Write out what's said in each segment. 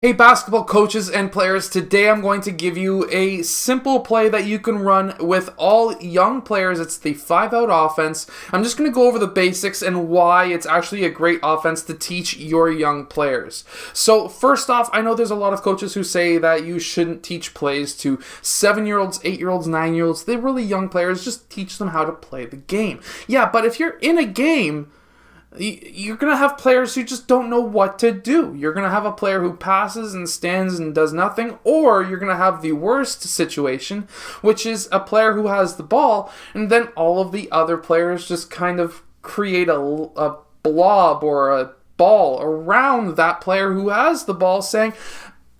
Hey basketball coaches and players, today I'm going to give you a simple play that you can run with all young players. It's the 5-out offense. I'm just going to go over the basics and why it's actually a great offense to teach your young players. So first off, I know there's a lot of coaches who say that you shouldn't teach plays to 7-year-olds, 8-year-olds, 9-year-olds. They're really young players. Just teach them how to play the game. Yeah, but if you're in a game, you're going to have players who just don't know what to do. You're going to have a player who passes and stands and does nothing, or you're going to have the worst situation, which is a player who has the ball, and then all of the other players just kind of create a blob or a ball around that player who has the ball saying,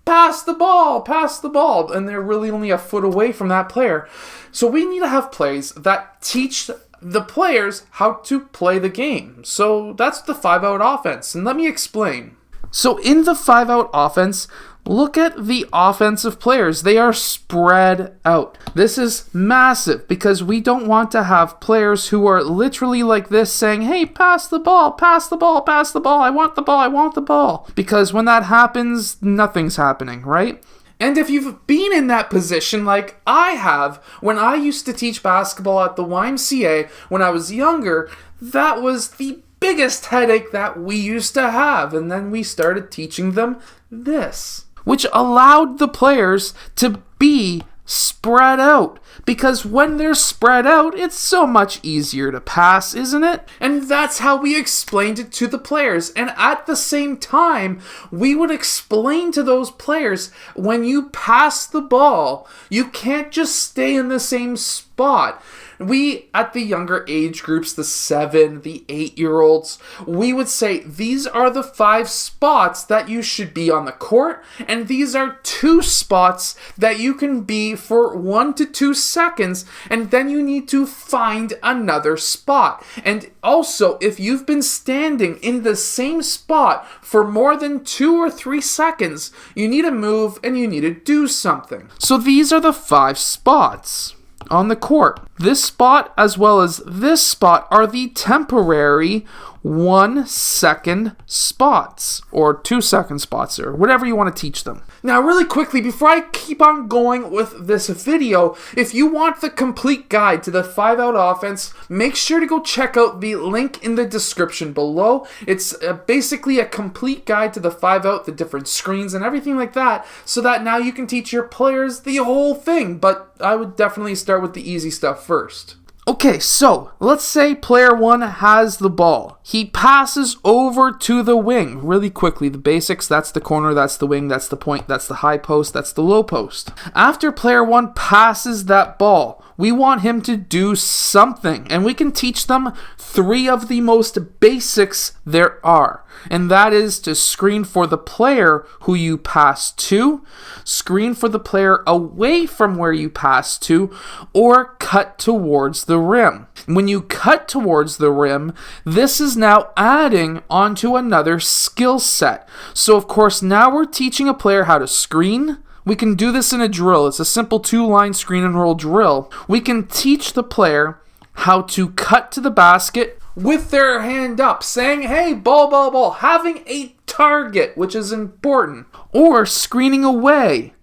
pass the ball, and they're really only a foot away from that player. So we need to have plays that teach the players how to play the game. So that's the 5-out offense, and let me explain. So in the 5-out offense, look at the offensive players. They are spread out. This is massive because we don't want to have players who are literally like this saying, hey, pass the ball, pass the ball, pass the ball, I want the ball, I want the ball. Because when that happens, nothing's happening, right? And if you've been in that position like I have, when I used to teach basketball at the YMCA when I was younger, that was the biggest headache that we used to have. And then we started teaching them this, which allowed the players to be spread out. Because when they're spread out, it's so much easier to pass, isn't it? And that's how we explained it to the players. And at the same time, we would explain to those players, when you pass the ball, you can't just stay in the same spot. We, at the younger age groups, the 7, the 8-year-olds, we would say, these are the 5 spots that you should be on the court, and these are 2 spots that you can be for 1 to 2 seconds, and then you need to find another spot. And also, if you've been standing in the same spot for more than 2 or 3 seconds, you need to move and you need to do something. So these are the 5 spots on the court. This spot as well as this spot are the temporary 1-second spots or 2-second spots or whatever you want to teach them. Now really quickly, before I keep on going with this video, if you want the complete guide to the 5-out offense, make sure to go check out the link in the description below. It's basically a complete guide to the 5-out, the different screens and everything like that, so that now you can teach your players the whole thing, but I would definitely start with the easy stuff first. Okay, so let's say player 1 has the ball. He passes over to the wing really quickly. The basics, that's the corner, that's the wing, that's the point, that's the high post, that's the low post. After player 1 passes that ball, we want him to do something, and we can teach them 3 of the most basics there are. And that is to screen for the player who you pass to, screen for the player away from where you pass to, or cut towards the rim. When you cut towards the rim, this is now adding onto another skill set. So of course now we're teaching a player how to screen. We can do this in a drill. It's a simple 2-line screen and roll drill. We can teach the player how to cut to the basket with their hand up, saying, hey, ball, ball, ball, having a target, which is important, or screening away.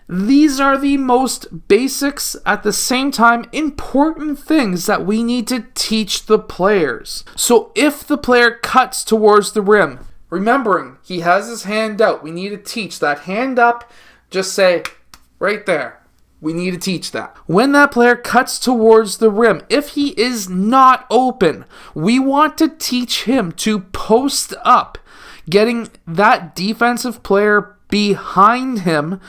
These are the most basics, at the same time, important things that we need to teach the players. So if the player cuts towards the rim, remembering he has his hand out, we need to teach that hand up, just say, right there. We need to teach that. When that player cuts towards the rim, if he is not open, we want to teach him to post up, getting that defensive player behind him,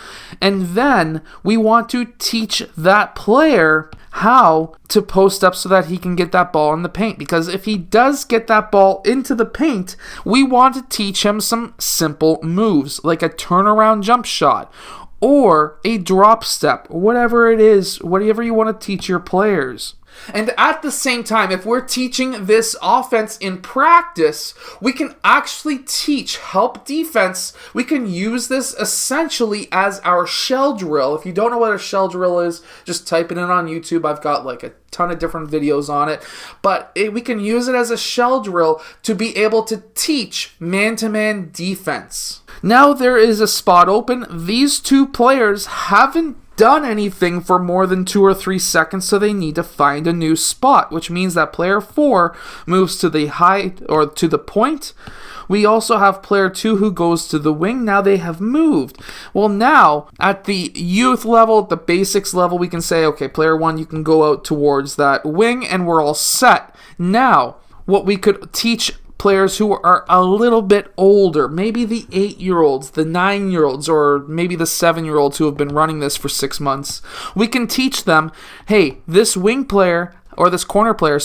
and then we want to teach that player how to post up so that he can get that ball in the paint. Because if he does get that ball into the paint, we want to teach him some simple moves, like a turnaround jump shot, or a drop step, whatever it is, whatever you want to teach your players. And at the same time, if we're teaching this offense in practice, we can actually teach help defense. We can use this essentially as our shell drill. If you don't know what a shell drill is, just type it in on YouTube. I've got like a ton of different videos on it. But we can use it as a shell drill to be able to teach man-to-man defense. Now there is a spot open. These two players haven't done anything for more than 2 or 3 seconds, so they need to find a new spot, which means that player 4 moves to the height or to the point. We also have player 2 who goes to the wing. Now they have moved. Well, now at the youth level, the basics level, we can say, okay, player 1, you can go out towards that wing, and we're all set. Now, what we could teach players who are a little bit older, maybe the 8-year-olds, the 9-year-olds, or maybe the 7-year-olds who have been running this for 6 months. We can teach them, hey, this wing player, or this corner player,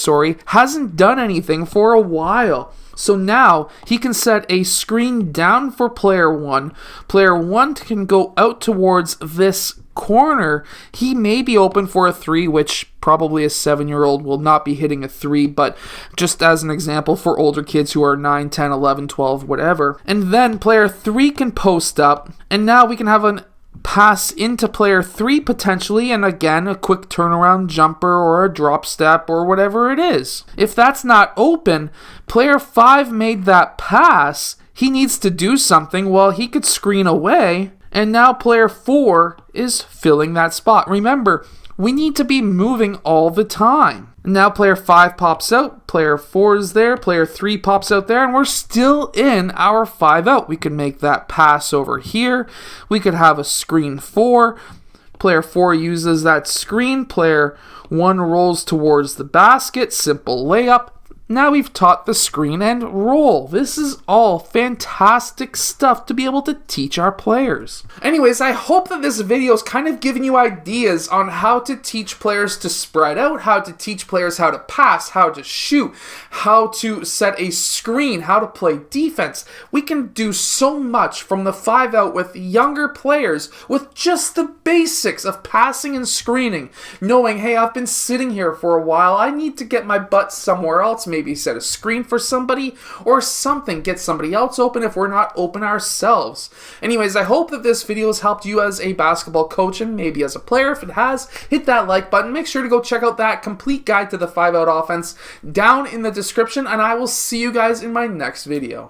hasn't done anything for a while. So now he can set a screen down for player 1. Player 1 can go out towards this corner. He may be open for a 3, which probably a 7-year-old will not be hitting a 3, but just as an example for older kids who are 9, 10, 11, 12, whatever. And then player 3 can post up, and now we can have an pass into player 3 potentially, and again a quick turnaround jumper or a drop step or whatever it is. If that's not open, player 5 made that pass. He needs to do something. Well, he could screen away, and now player 4 is filling that spot. Remember, we need to be moving all the time. Now player 5 pops out, player 4 is there, player 3 pops out there, and we're still in our 5 out. We can make that pass over here. We could have a screen 4. Player 4 uses that screen. Player 1 rolls towards the basket. Simple layup. Now we've taught the screen and roll. This is all fantastic stuff to be able to teach our players. Anyways, I hope that this video is kind of giving you ideas on how to teach players to spread out, how to teach players how to pass, how to shoot, how to set a screen, how to play defense. We can do so much from the 5 out with younger players with just the basics of passing and screening, knowing, hey, I've been sitting here for a while. I need to get my butt somewhere else. Maybe set a screen for somebody or something, get somebody else open if we're not open ourselves. Anyways, I hope that this video has helped you as a basketball coach and maybe as a player. If it has, hit that like button. Make sure to go check out that complete guide to the 5-out offense down in the description, and I will see you guys in my next video.